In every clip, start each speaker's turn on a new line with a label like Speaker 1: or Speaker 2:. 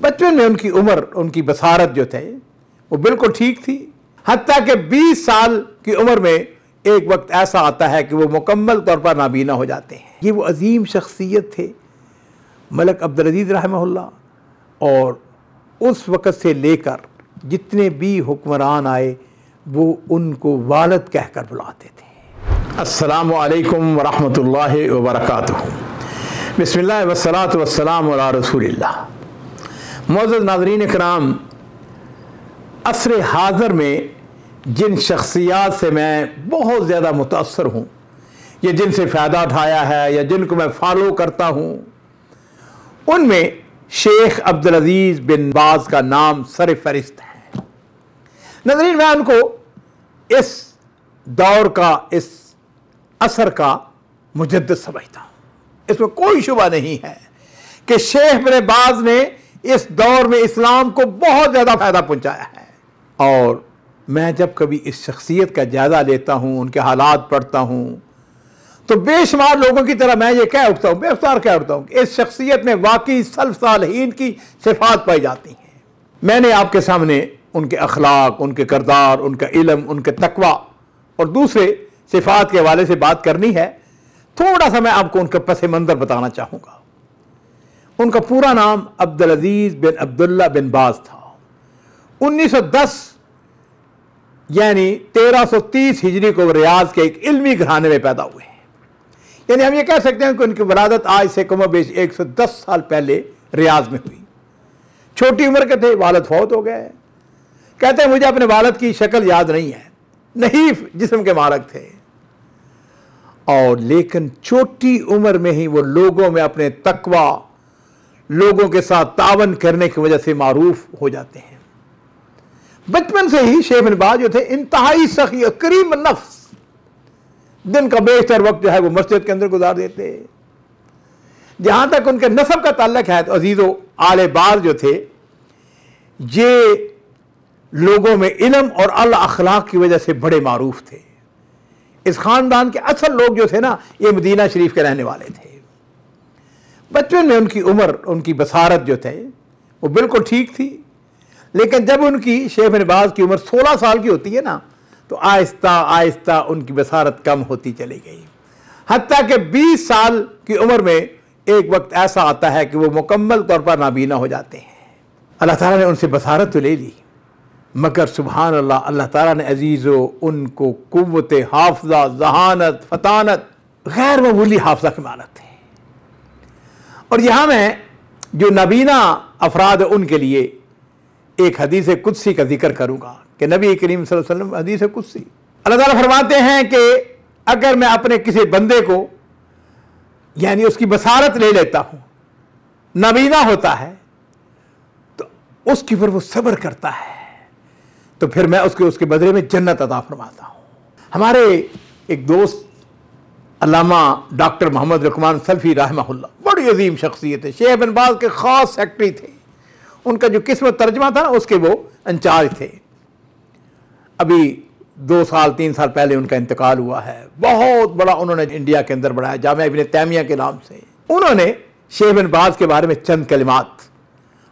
Speaker 1: बचपन में उनकी उम्र, उनकी बसारत जो थे वो बिल्कुल ठीक थी। हत्ता कि 20 साल की उम्र में एक वक्त ऐसा आता है कि वो मुकम्मल तौर पर नाबीना हो जाते हैं। ये वो अजीम शख्सियत थे मलिक अब्दुल अजीज़ रहमहुल्लाह, और उस वक़्त से लेकर जितने भी हुक्मरान आए वो उनको वालिद कहकर बुलाते थे। अस्सलामु अलैकुम वरहमतुल्लाहि वबरकातुहू। बिस्मिल्लाह वस्सलातु वस्सलामु अला रसूलिल्लाह। मुअज़्ज़ज़ नाज़रीन इकराम, असर हाज़र में जिन शख्सियात से मैं बहुत ज़्यादा मुतासर हूँ या जिनसे फ़ायदा उठाया है या जिनको मैं फॉलो करता हूँ, उनमें शेख अब्दुल अजीज़ बिन बाज़ का नाम सर फहरिस्त है। नाज़रीन, मैं उनको इस दौर का, इस असर का मुजद्दिद समझता हूँ। इसमें कोई शुबा नहीं है कि शेख बिन बाज़ ने इस दौर में इस्लाम को बहुत ज़्यादा फ़ायदा पहुँचाया है। और मैं जब कभी इस शख्सियत का जायज़ा लेता हूँ, उनके हालात पढ़ता हूँ, तो बेशुमार लोगों की तरह मैं ये कह उठता हूँ, बेवसार कह उठता हूँ कि इस शख्सियत में वाकई सल्फ़ सालिहीन की सिफ़ात पाई जाती हैं। मैंने आपके सामने उनके अखलाक, उनके किरदार, उनका इल्म, उनके तकवा और दूसरे सिफ़ात के हवाले से बात करनी है। थोड़ा सा मैं आपको उनका पस मंज़र बताना चाहूँगा। उनका पूरा नाम अब्दुल अजीज़ बिन अब्दुल्ला बिन बाज़ था। 1910 यानी 1330 हिजरी को रियाज के एक इल्मी घराने में पैदा हुए हैं। यानी हम ये कह सकते हैं कि उनकी वलादत आज से कम बेश 110 साल पहले रियाज में हुई। छोटी उम्र के थे, वालिद फौत हो गए। कहते हैं मुझे अपने वालिद की शक्ल याद नहीं है, नहीफ जिस्म के मालिक थे, और लेकिन छोटी उम्र में ही वो लोगों में अपने तकवा, लोगों के साथ तावन करने की वजह से मारूफ हो जाते हैं। बचपन से ही शेख बिन बाज़ जो थे इंतहाई सखी और करीम नफ्स, दिन का बेशतर वक्त जो है वो मस्जिद के अंदर गुजार देते। जहां तक उनके नसब का ताल्लुक है तो अजीज़ो आले बाज़ जो थे ये लोगों में इल्म और अला अखलाक की वजह से बड़े मारूफ थे। इस खानदान के असल लोग जो थे ना, ये मदीना शरीफ के रहने वाले थे। बचपन में उनकी उम्र, उनकी बसारत जो थे वो बिल्कुल ठीक थी। लेकिन जब उनकी शेख बिन बाज़ की उम्र 16 साल की होती है ना, तो आहिस्ता आहिस्ता उनकी बसारत कम होती चली गई। हत्ता कि 20 साल की उम्र में एक वक्त ऐसा आता है कि वो मुकम्मल तौर पर नाबीना हो जाते हैं। अल्लाह ताला ने उनसे बसारत तो ले ली, मगर सुबहान अल्लाह, अल्लाह ताला ने अजीज़ो उनको कुव्वत हाफ़ज़ा, ज़हानत, फतानत, गैर मामूली हाफ़ज़ा की मानत थे। और यहाँ मैं जो नबीना अफराद है उनके लिए एक हदीस कुदसी का जिक्र करूँगा कि नबी करीम सल्लल्लाहु अलैहि वसल्लम, हदीस कुदसी, अल्लाह ताला फरमाते हैं कि अगर मैं अपने किसी बंदे को यानी उसकी बसारत ले लेता हूँ, नबीना होता है, तो उसके ऊपर वो सब्र करता है, तो फिर मैं उसके बदले में जन्नत अता फरमाता हूँ। हमारे एक दोस्त अल्लामा डॉक्टर मोहम्मद लुकमान सल्फी रहमहुल्लाह बड़ी अजीम शख्सियत है, शेख बिन बाज़ के ख़ास सेक्रेटरी थे। उनका जो किस्मत तर्जमा था उसके वो इंचार्ज थे। अभी 2 साल 3 साल पहले उनका इंतकाल हुआ है। बहुत बड़ा उन्होंने इंडिया के अंदर बढ़ाया, जामिया इब्न तैमिया के नाम से। उन्होंने शेख बिन बाज़ के बारे में चंद कलिमात,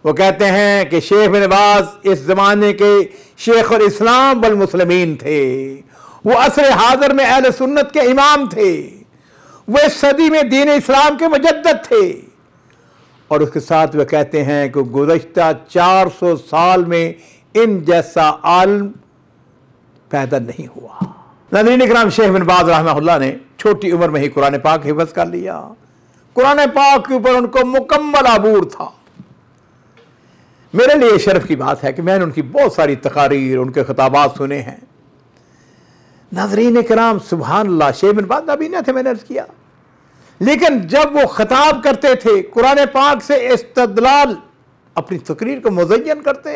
Speaker 1: वो कहते हैं कि शेख बिन बाज़ इस ज़माने के शेख और इस्लाम वल मुस्लिमीन थे। वो असर हाज़र में अहले सुन्नत के इमाम थे। वो इस सदी में दीन इस्लाम के मुजद्दिद थे। और उसके साथ वे कहते हैं कि गुज़श्ता 400 साल में इन जैसा आलिम पैदा नहीं हुआ। नाज़रीन इकराम, शेख बिन बाज़ रहमहुल्लाह ने छोटी उम्र में ही कुरान पाक हिफ़्ज़ कर लिया। कुरान पाक के ऊपर उनको मुकम्मल अबूर था। मेरे लिए शर्फ की बात है कि मैंने उनकी बहुत सारी तकारीर, उनके खिताबात सुने हैं। नाज़रीन इकराम, सुभान अल्लाह, शेख बिन बाज़ नबी न थे, मैंने अर्ज़ किया, लेकिन जब वो खिताब करते थे कुरान पाक से इस्तदलाल, अपनी तकरीर को मुज़य्यन करते,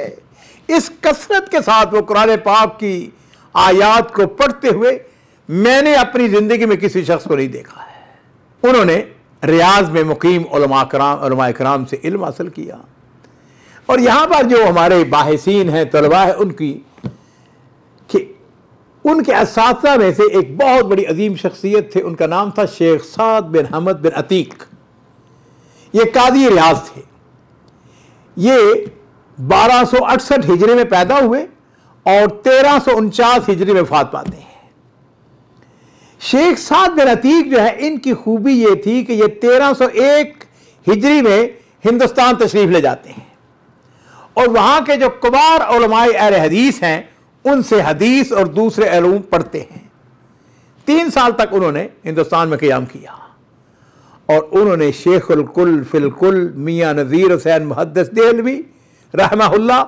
Speaker 1: इस कसरत के साथ वो कुरान पाक की आयात को पढ़ते हुए मैंने अपनी ज़िंदगी में किसी शख्स को नहीं देखा है। उन्होंने रियाज में मुकीम उलमा कराम से इल्म हासिल किया। और यहाँ पर जो हमारे बाहिसीन हैं, तलबा है, उनके असातिज़ा में से एक बहुत बड़ी अजीम शख्सियत थे। उनका नाम था शेख साद बिन हमद बिन अतीक। ये कादी रियाज थे। ये 1268 हिजरी में पैदा हुए और 1349 हिजरी में वफात पाते हैं। शेख साद बिन अतीक जो है, इनकी खूबी ये थी कि ये 1301 हिजरी में हिंदुस्तान तशरीफ ले जाते हैं और वहां के जो कुबार उलमाए अहले हदीस हैं उनसे हदीस और दूसरे इल्म पढ़ते हैं। 3 साल तक उन्होंने हिंदुस्तान में क़याम किया और उन्होंने शेखुल कुल फिल कुल मियाँ नज़ीर हुसैन मुहद्दिस देहलवी रहमहुल्लाह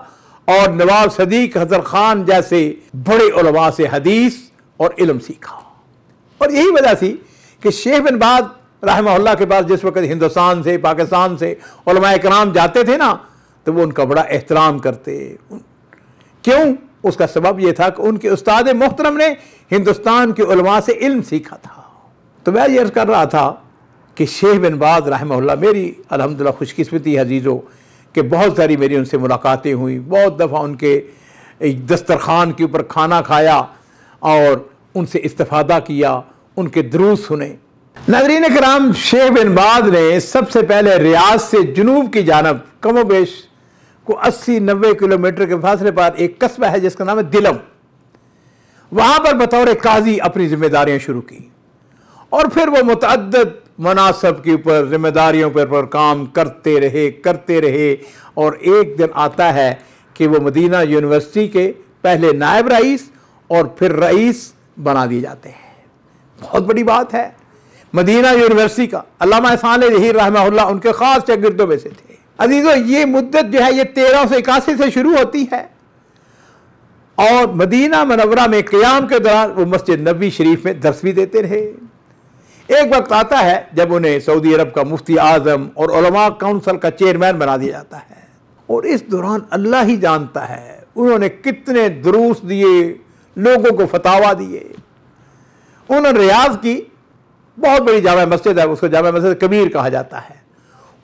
Speaker 1: और नवाब सदीक हज़र खान जैसे बड़े उलमा से हदीस और इल्म सीखा। और यही वजह थी कि शेख बिन बाज रहमहुल्लाह के पास जिस वक्त हिंदुस्तान से पाकिस्तान से उलमाए किराम जाते थे ना, तो वो उनका बड़ा एहतराम करते। क्यों? उसका सबब यह था कि उनके उस्ताद मोहतरम ने हिंदुस्तान के उलमा से इल्म सीखा था। तो मैं ये अर्ज़ कर रहा था कि शेख बिन बाज रहमहुल्लाह, मेरी अल्हम्दुलिल्लाह खुशकिस्मती हजीज़ों कि बहुत सारी मेरी उनसे मुलाकातें हुई, बहुत दफ़ा उनके दस्तरखान के ऊपर खाना खाया और उनसे इस्तिफ़ादा किया, उनके दुरूस सुने। नाज़रीन किराम, शेख बिन बाज ने सबसे पहले रियाज से जुनूब की जानब कमोबेश को 80-90 किलोमीटर के फासले पर एक कस्बा है जिसका नाम है दिलम, वहां पर बतौर काजी अपनी जिम्मेदारियां शुरू की और फिर वो मुतअद्दिद मनासब के ऊपर जिम्मेदारियों पर काम करते रहे और एक दिन आता है कि वो मदीना यूनिवर्सिटी के पहले नायब रईस और फिर रईस बना दिए जाते हैं। बहुत बड़ी बात है। मदीना यूनिवर्सिटी का अल्लामा एहसान ज़हीर रहमहुल्लाह उनके खास शागिर्दों में से थे। अजीजों, ये मुद्दत जो है ये 1381 से शुरू होती है और मदीना मनव्वरा में क़याम के दौरान वो मस्जिद नबी शरीफ में दर्स भी देते रहे। एक वक्त आता है जब उन्हें सऊदी अरब का मुफ्ती आज़म और उलमा काउंसिल का चेयरमैन बना दिया जाता है और इस दौरान अल्लाह ही जानता है उन्होंने कितने दुरूस दिए, लोगों को फतावा दिए। उन्होंने रियाज की बहुत बड़ी जामा मस्जिद है, उसको जामा मस्जिद कबीर कहा जाता है,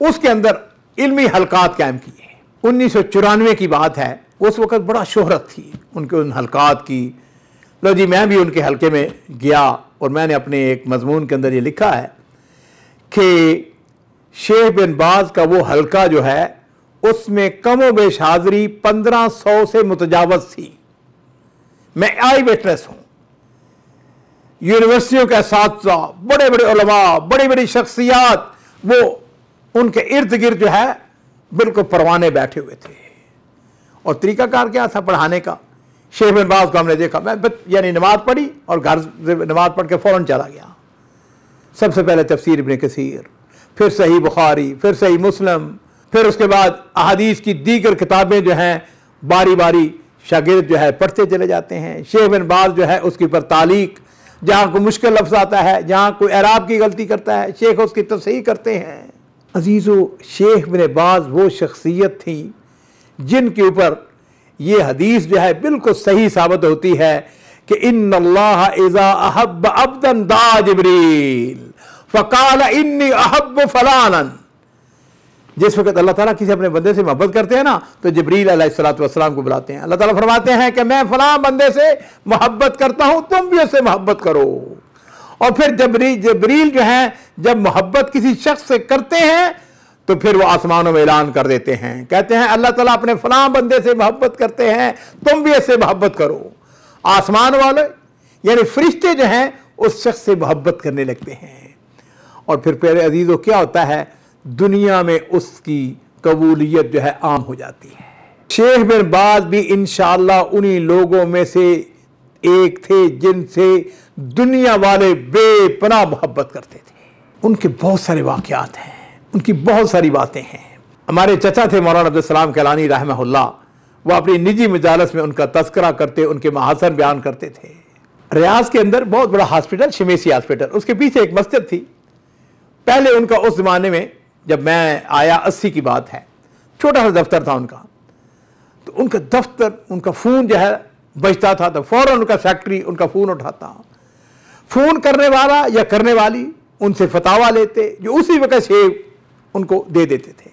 Speaker 1: उसके अंदर इल्मी हलकात कायम किए। 1994 की बात है, उस वक़्त बड़ा शोहरत थी उनके उन हलकात की। लो जी, मैं भी उनके हलके में गया और मैंने अपने एक मजमून के अंदर ये लिखा है कि शेख बिन बाज का वो हलका जो है उसमें कमो बेश हाज़री 1500 से मुतजावज़ थी। मैं आई विटनेस हूँ। यूनिवर्सिटियों के साथ बड़े बड़े उलमा, बड़ी बड़ी शख्सियात वो उनके इर्द गिर्द जो है बिल्कुल परवाने बैठे हुए थे। और तरीकाकार क्या था पढ़ाने का? शेख बिन बाज को हमने देखा, मैं यानी नमाज पढ़ी और घर से नमाज पढ़ के फ़ौरन चला गया। सबसे पहले तफसीर इब्न कसीर, फिर सही बुखारी, फिर सही मुस्लिम, फिर उसके बाद अहादीस की दीगर किताबें जो हैं बारी बारी शागिर्द जो है पढ़ते चले जाते हैं। शेख बिन बाज जो है उसके ऊपर तालीक, जहाँ कोई मुश्किल लफ्ज़ आता है, जहाँ कोई एराब की गलती करता है, शेख उसकी तसहीह करते हैं। अजीज़ों, शेख बिन बाज वो शख्सियत थी जिनके ऊपर ये हदीस जो है बिल्कुल सही साबित होती है कि इन्नल्लाह इज़ा अहब्ब अब्दन दा जिब्रील फ़क़ाल इन्नी अहब्बु फ़लानन। जिस वक्त अल्लाह ताला किसी अपने बंदे से मोहब्बत करते हैं ना, तो जिब्रील अलैहिस्सलातु वस्सलाम को बुलाते हैं। अल्लाह ताला फरमाते हैं कि मैं फलां बंदे से मोहब्बत करता हूं, तुम भी उससे मोहब्बत करो। और फिर जिब्रील जो है जब मोहब्बत किसी शख्स से करते हैं तो फिर वो आसमानों में ऐलान कर देते हैं, कहते हैं अल्लाह ताला अपने फलां बंदे से मोहब्बत करते हैं, तुम भी इससे मोहब्बत करो। आसमान वाले यानी फरिश्ते जो हैं उस शख्स से मोहब्बत करने लगते हैं। और फिर प्यारे अजीज़ों, क्या होता है? दुनिया में उसकी कबूलियत जो है आम हो जाती है। शेख बिन बाज भी इंशाअल्लाह उन्हीं लोगों में से एक थे जिनसे दुनिया वाले बेपनाह मोहब्बत करते थे। उनके बहुत सारे वाक़यात हैं, उनकी बहुत सारी बातें हैं। हमारे चचा थे मौलाना अब्दुल सलाम कैलानी रहमहुल्लाह, वो अपनी निजी मजालस में उनका तस्करा करते, उनके महासन बयान करते थे। रियाज के अंदर बहुत बड़ा हॉस्पिटल, शमेसी हॉस्पिटल, उसके पीछे एक मस्जिद थी। पहले उनका उस ज़माने में जब मैं आया 80 की बात है, छोटा सा दफ्तर था उनका। तो उनका दफ्तर, उनका फ़ोन जो है बजता था तो फ़ौरन उनका सेक्रेटरी उनका फ़ोन उठाता, फ़ोन करने वाला या करने वाली उनसे फतावा लेते जो उसी वक्त शेख उनको दे देते थे।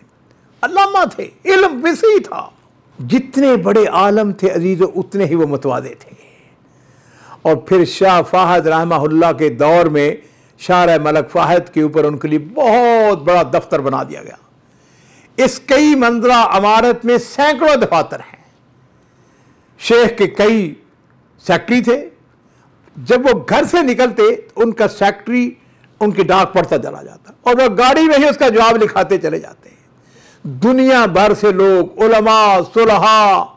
Speaker 1: अल्लामा थे, इल्म वसी था। जितने बड़े आलम थे अजीज़ों उतने ही वो मुतवाज़े थे। और फिर शाह फ़ाहद रहमहुल्लाह के दौर में शाह मलक फ़ाहद के ऊपर उनके लिए बहुत बड़ा दफ्तर बना दिया गया। इस कई मंजिला इमारत में सैकड़ों दफातर हैं। शेख के कई सेक्रेटरी थे। जब वो घर से निकलते तो उनका सेक्रेटरी उनकी डाक पढ़ता चला जाता और वो गाड़ी में ही उसका जवाब लिखाते चले जाते हैं। दुनिया भर से लोग, उलमा, सुलहा,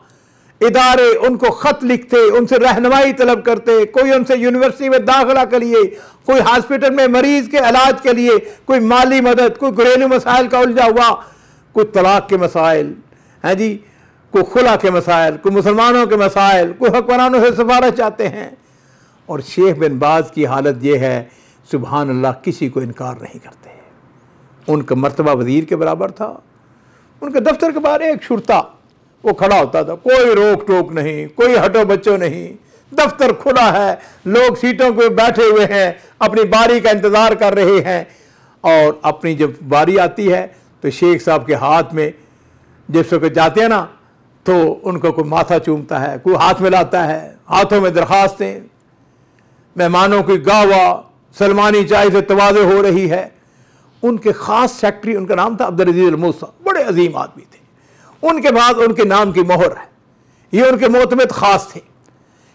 Speaker 1: इदारे उनको खत लिखते, उनसे रहनुमाई तलब करते। कोई उनसे यूनिवर्सिटी में दाखिला के लिए, कोई हॉस्पिटल में मरीज के इलाज के लिए, कोई माली मदद, कोई घरेलू मसाइल का उलझा हुआ, कोई तलाक के मसाइल हैं जी, कोई खुला के मसाइल, कोई मुसलमानों के मसाइल, कोई हुक्मरानों से सिफारिश चाहते हैं। और शेख बिन बाज की हालत यह है, सुबहान अल्लाह, किसी को इनकार नहीं करते। उनका मर्तबा वजीर के बराबर था। उनके दफ्तर के बाहर एक शुरता वो खड़ा होता था, कोई रोक टोक नहीं, कोई हटो बच्चों नहीं, दफ्तर खुला है, लोग सीटों पे बैठे हुए हैं, अपनी बारी का इंतज़ार कर रहे हैं। और अपनी जब बारी आती है तो शेख साहब के हाथ में जिस वक्त जाते हैं ना, तो उनको कोई माथा चूमता है, कोई हाथ मिलाता है, हाथों में दरखास्तें, मेहमानों की गावा, सलमानी चाय से तवाज़े हो रही है। उनके ख़ास सेक्रेटरी, उनका नाम था अब्दुल अजीज अल मूसा, बड़े अजीम आदमी थे। उनके बाद उनके नाम की मोहर है, ये उनके मोतमिद ख़ास थे।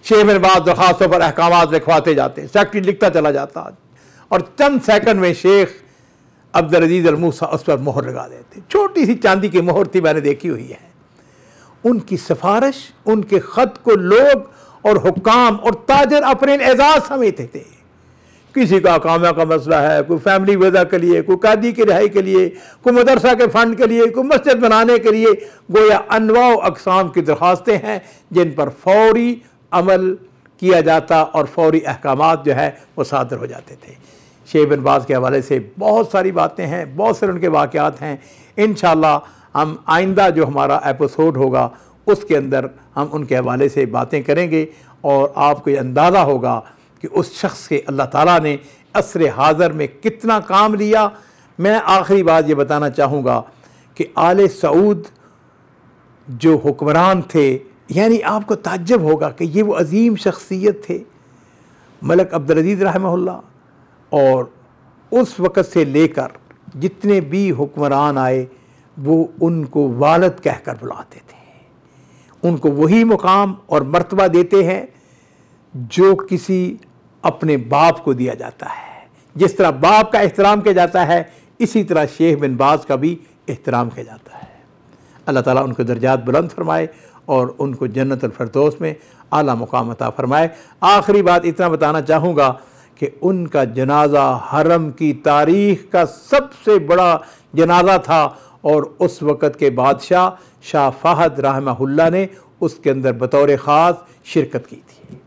Speaker 1: शेख बिन बाज दरखास्तों पर अहकामात लिखवाते जाते, सेक्रेटरी लिखता चला जाता और चंद सेकंड में शेख अब्दुल अजीज अल मूसा उस पर मोहर लगा देते। छोटी सी चांदी की मोहर थी, मैंने देखी हुई है। उनकी सिफारिश, उनके ख़त को लोग और हुक्काम और ताजर अपने एजाज समझते थे। किसी का अकामा का मसला है, कोई फैमिली वीज़ा के लिए, कोई कादी की रिहाई के लिए, कोई मदरसा के फंड के लिए, कोई मस्जिद बनाने के लिए, गोया अनवाओ अक़साम की दरख्वास्तें हैं जिन पर फौरी अमल किया जाता और फौरी अहकामात जो है वो सादर हो जाते थे। शेख बिन बाज के हवाले से बहुत सारी बातें हैं, बहुत सारे उनके वाक़यात हैं। इंशाअल्लाह हम आइंदा जो हमारा एपिसोड होगा उसके अंदर हम उनके हवाले से बातें करेंगे और आपको ये अंदाज़ा होगा कि उस शख्स के अल्लाह ताला ने असर हाज़र में कितना काम लिया। मैं आखिरी बात ये बताना चाहूँगा कि आले सऊद जो हुक्मरान थे, यानी आपको ताज्जुब होगा कि ये वो अजीम शख्सियत थे, मलक अब्दुल अजीज़ रहमहुल्लाह। और उस वक़्त से लेकर जितने भी हुक्मरान आए वो उनको वालिद कहकर बुलाते थे। उनको वही मुकाम और मर्तबा देते हैं जो किसी अपने बाप को दिया जाता है। जिस तरह बाप का एहतराम किया जाता है, इसी तरह शेख बिन बाज का भी एहतराम किया जाता है। अल्लाह ताला उनको दर्जात बुलंद फरमाए और उनको जन्नत अल फिरदौस में आला मुकाम अता फरमाए। आखिरी बात इतना बताना चाहूँगा कि उनका जनाजा हरम की तारीख़ का सबसे बड़ा जनाजा था और उस वक़्त के बादशाह शाह फ़हद रहमहुल्लाह ने उसके अंदर बतौर ख़ास शिरकत की थी।